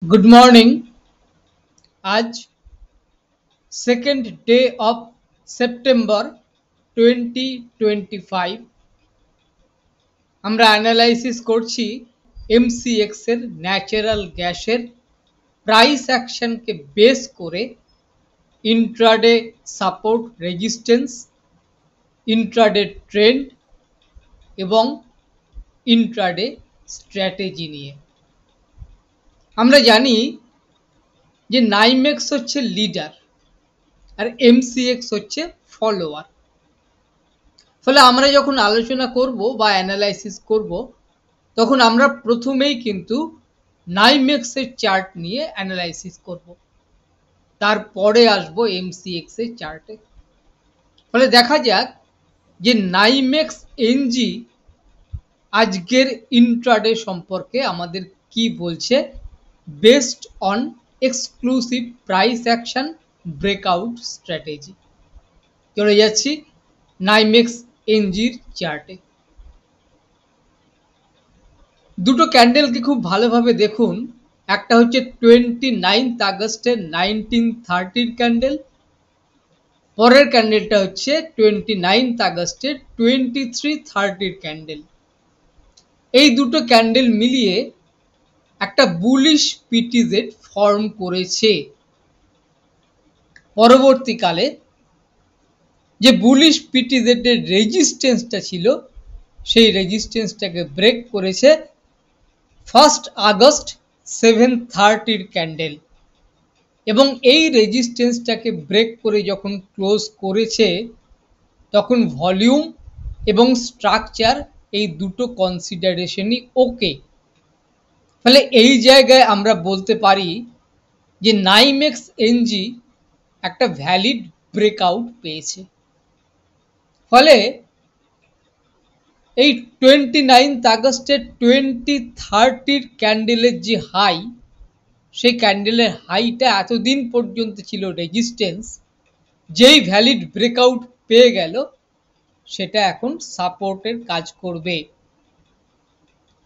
Good morning. आज second day of September 2025 আমরা analysis করছি MCX এর ন্যাচারাল গ্যাসের প্রাইস অ্যাকশনকে বেস করে intraday support resistance, intraday trend এবং ইন্ট্রাডে স্ট্র্যাটেজি নিয়ে। আমরা জানি যে নাইমেক্স হচ্ছে লিডার আর MCX হচ্ছে ফলোয়ার। ফলে আমরা যখন আলোচনা করব বা অ্যানালাইসিস করব তখন আমরা প্রথমেই কিন্তু নাইমেক্স এর চার্ট নিয়ে অ্যানালাইসিস করব, তারপরে আসব MCX এর চার্টে। ফলে দেখা যাক যে নাইমেক্স এনজি আজকের ইন্ট্রাডে সম্পর্কে আমাদের কি বলছে based on exclusive price action breakout strategy. চলে যাচ্ছি নাইমেক্স এনজির চার্টে। দুটো ক্যান্ডেলকে খুব ভালোভাবে দেখুন। একটা হচ্ছে 29 আগস্টের 1930 ক্যান্ডেল, পরের ক্যান্ডেলটা হচ্ছে 29 আগস্টের 2330 ক্যান্ডেল। এই দুটো ক্যান্ডেল মিলিয়ে একটা বুলিশ পিটিজেড ফর্ম করেছে। পরবর্তীকালে যে বুলিশ পিটিজেডের রেজিস্ট্যান্সটা ছিল সেই রেজিস্ট্যান্সটাকে ব্রেক করেছে 1 আগস্ট 730 ক্যান্ডেল, এবং এই রেজিস্ট্যান্সটাকে ব্রেক করে যখন ক্লোজ করেছে তখন ভলিউম এবং স্ট্রাকচার এই দুটো কনসিডারেশনই ওকে। ফলে এই জায়গায় আমরা বলতে পারি যে নাইমেক্স এনজি একটা ভ্যালিড ব্রেকআউট পেয়েছে। ফলে এই 29 আগস্টের 2030 ক্যান্ডেলের যে হাই, সেই ক্যান্ডেলের হাইটা এতদিন পর্যন্ত ছিল রেজিস্ট্যান্স, যেই ভ্যালিড ব্রেকআউট পেয়ে গেল সেটা এখন সাপোর্টের কাজ করবে।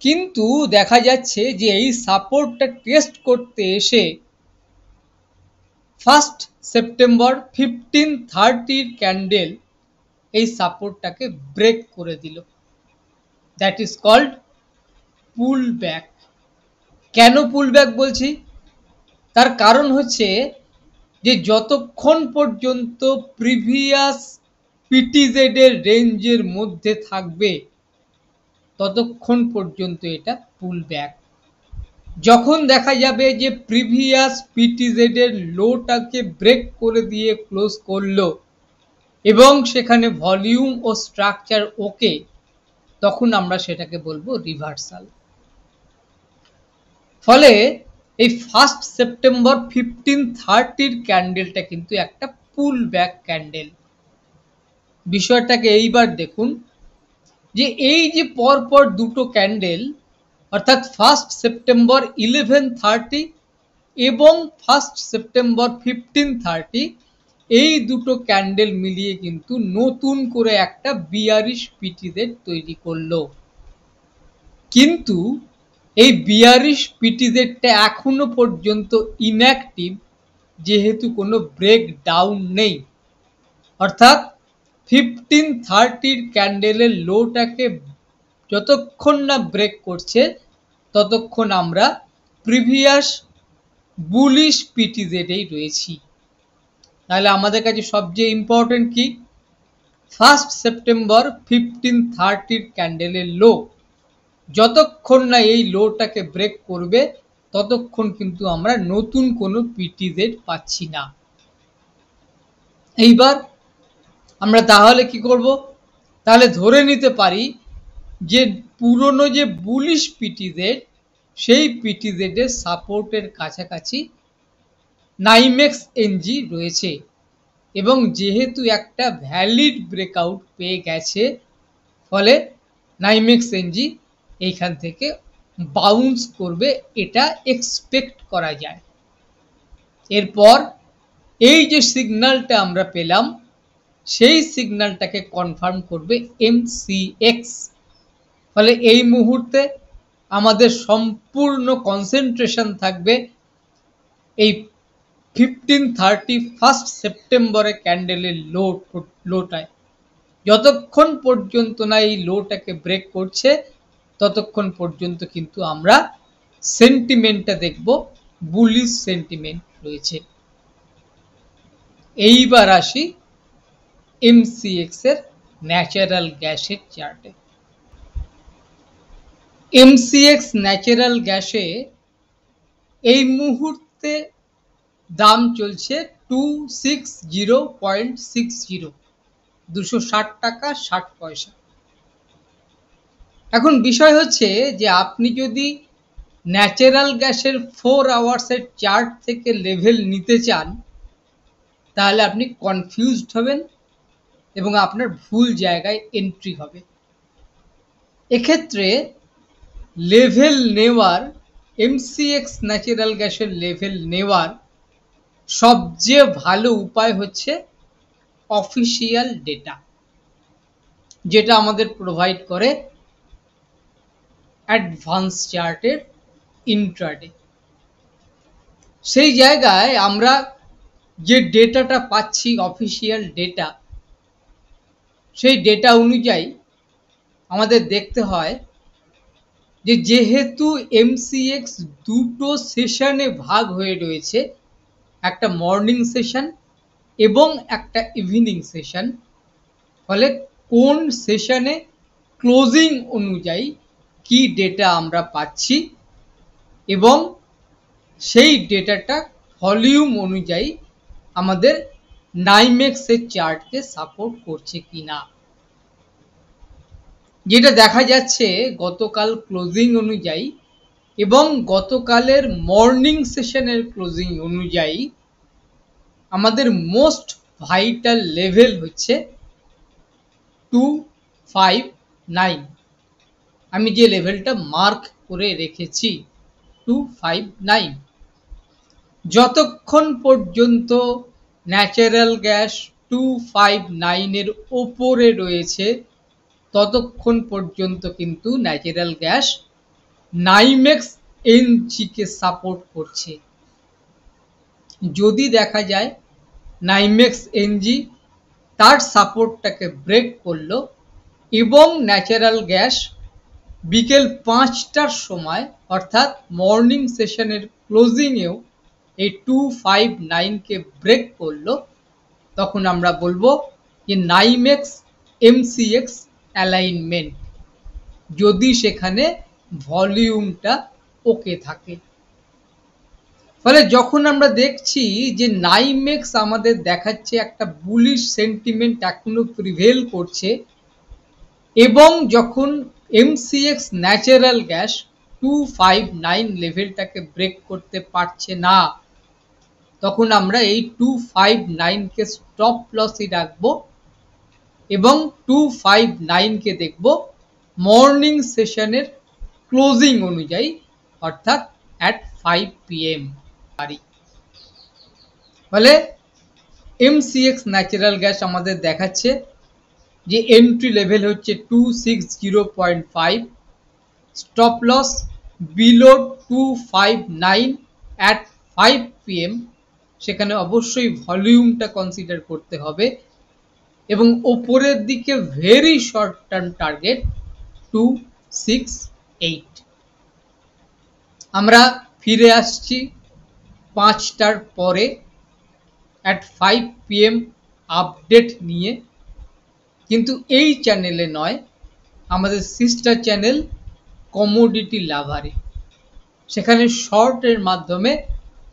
কিন্তু দেখা যাচ্ছে যে এই সাপোর্টটা টেস্ট করতে এসে 1 সেপ্টেম্বর 1530 ক্যান্ডেল এই সাপোর্টটাকে ব্রেক করে দিল। That is called pull back. কেন পুল ব্যাক বলছি? তার কারণ হচ্ছে যে যতক্ষণ পর্যন্ত প্রিভিয়াস পিটিজেড এর রেঞ্জের মধ্যে থাকবে ততক্ষণ পর্যন্ত এটা পুল ব্যাক। যখন দেখা যাবে যে প্রিভিয়াস পিটিজেড এর লোটাকে ব্রেক করে দিয়ে ক্লোজ করলো এবং সেখানে ভলিউম ও স্ট্রাকচার ওকে, তখন আমরা সেটাকে বলবো রিভার্সাল। ফলে এই 1 সেপ্টেম্বর 1530 ক্যান্ডেলটা কিন্তু একটা পুল ব্যাক ক্যান্ডেল। বিষয়টাকে এইবার দেখুন যে এই যে পরপর দুটো ক্যান্ডেল, অর্থাৎ 1 সেপ্টেম্বর 1130 এবং 1 সেপ্টেম্বর 1530, এই দুটো ক্যান্ডেল মিলিয়ে কিন্তু নতুন করে একটা বিয়ারিশ পিটিজেড তৈরি করলো। কিন্তু এই বিয়ারিশ পিটিজেডটা এখনো পর্যন্ত ইনঅ্যাক্টিভ, যেহেতু কোনো ব্রেক ডাউন নেই। অর্থাৎ 1530 ক্যান্ডেলের লোটাকে যতক্ষণ না ব্রেক করছে ততক্ষণ আমরা প্রিভিয়াস বুলিশ পিটিজেডেই রয়েছি। তাহলে আমাদের কাছে সবচেয়ে ইম্পর্টেন্ট কি? 1 সেপ্টেম্বর 1530 ক্যান্ডেলের লো যতক্ষণ না এই লোটাকে ব্রেক করবে ততক্ষণ কিন্তু আমরা নতুন কোনো পিটিজেড পাচ্ছি না। এইবার আমরা তাহলে কি করব? তাহলে ধরে নিতে পারি যে পুরনো যে বুলিশ পিটিজেড, সেই পিটিজেডের সাপোর্টের কাছাকাছি নাইমেক্স এনজি রয়েছে, এবং যেহেতু একটা ভ্যালিড ব্রেকআউট পেয়ে গেছে ফলে নাইমেক্স এনজি এইখান থেকে বাউন্স করবে, এটা এক্সপেক্ট করা যায়। এরপর এই যে সিগন্যালটা আমরা পেলাম সেই সিগন্যালটাকে কনফার্ম করবে MCX। ফলে এই মুহূর্তে আমাদের সম্পূর্ণ কনসেন্ট্রেশন থাকবে এই 15:30 1 সেপ্টেম্বরের ক্যান্ডেলের লোটায় যতক্ষণ পর্যন্ত না এই লোটাকে ব্রেক করছে ততক্ষণ পর্যন্ত কিন্তু আমরা সেন্টিমেন্টটা দেখব বুলিশ সেন্টিমেন্ট রয়েছে। এইবার আসি এমসিএক্স এর ন্যাচারাল গ্যাসের চার্টে। এমসিএক্স ন্যাচারাল গ্যাসে এই মুহূর্তে দাম চলছে 260.60, 260 টাকা 60 পয়সা। এখন বিষয় হচ্ছে যে আপনি যদি ন্যাচারাল গ্যাসের 4 আওয়ার্সের চার্ট থেকে লেভেল নিতে চান তাহলে আপনি কনফিউজড হবেন এবং আপনার ভুল জায়গায় এন্ট্রি হবে। এক্ষেত্রে লেভেল নেওয়ার, এমসিএক্স ন্যাচারাল গ্যাসের লেভেল নেওয়ার সবচেয়ে ভালো উপায় হচ্ছে অফিসিয়াল ডেটা, যেটা আমাদের প্রোভাইড করে অ্যাডভান্স চার্টের ইন্ট্রাডে। সেই জায়গায় আমরা যে ডেটাটা পাচ্ছি অফিসিয়াল ডেটা, সেই ডেটা অনুযায়ী আমাদের দেখতে হয় যে যেহেতু এমসিএক্স দুটো সেশনে ভাগ হয়ে রয়েছে, একটা মর্নিং সেশন এবং একটা ইভিনিং সেশন, ফলে কোন সেশনে ক্লোজিং অনুযায়ী কি ডেটা আমরা পাচ্ছি এবং সেই ডেটাটা ভলিউম অনুযায়ী আমাদের নাইমেক্সের চার্টকে সাপোর্ট করছে কিনা। যেটা দেখা যাচ্ছে গতকাল ক্লোজিং অনুযায়ী এবং গতকালের মর্নিং সেশনের ক্লোজিং অনুযায়ী আমাদের মোস্ট ভাইটাল লেভেল হচ্ছে 259। আমি যে লেভেলটা মার্ক করে রেখেছি 259, যতক্ষণ পর্যন্ত ন্যাচারাল গ্যাস 259 এর ওপরে রয়েছে ততক্ষণ পর্যন্ত কিন্তু ন্যাচারাল গ্যাস নাইমেক্স এনজিকে সাপোর্ট করছে। যদি দেখা যায় নাইমেক্স এনজি তার সাপোর্টটাকে ব্রেক করলো এবং ন্যাচারাল গ্যাস বিকেল 5টার সময় অর্থাৎ মর্নিং সেশনের ক্লোজিংয়েও এই 259কে ব্রেক করলো, তখন আমরা বলবো যে নাইমেক্স এমসিএক্স অ্যালাইনমেন্ট, যদি সেখানে ভলিউমটা ওকে থাকে। ফলে যখন আমরা দেখছি যে নাইমেক্স আমাদের দেখাচ্ছে একটা বুলিশ সেন্টিমেন্ট এখনো প্রিভেল করছে এবং যখন এমসিএক্স ন্যাচারাল গ্যাস 259 লেভেলটাকে ব্রেক করতে পারছে না, তখন আমরা এই 259কে স্টপ লসই রাখবো এবং 259কে দেখব মর্নিং সেশনের ক্লোজিং অনুযায়ী অর্থাৎ অ্যাট 5 PM। ফলে এমসিএক্স ন্যাচারাল গ্যাস আমাদের দেখাচ্ছে যে এন্ট্রি লেভেল হচ্ছে 260.5, stop loss below 259 at 5 PM। সেখানে অবশ্যই ভলিউমটা কনসিডার করতে হবে এবং ওপরের দিকে ভেরি শর্ট টার্ম টার্গেট 268। আমরা ফিরে আসছি 5টার পরে অ্যাট 5 PM আপডেট নিয়ে, কিন্তু এই চ্যানেলে নয়, আমাদের সিস্টার চ্যানেল কমোডিটি লাভারে। সেখানে শর্টের মাধ্যমে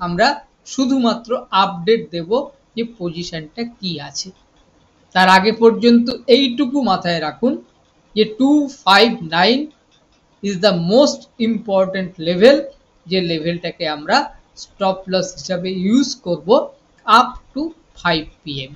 আমরা শুধুমাত্র আপডেট দেব যে পজিশনটা কি আছে। তার আগে পর্যন্ত এইটুকু মাথায় রাখুন যে 259 is the most important level, যে লেভেলটাকে আমরা স্টপ লস হিসাবে ইউজ করব আপ টু 5 PM।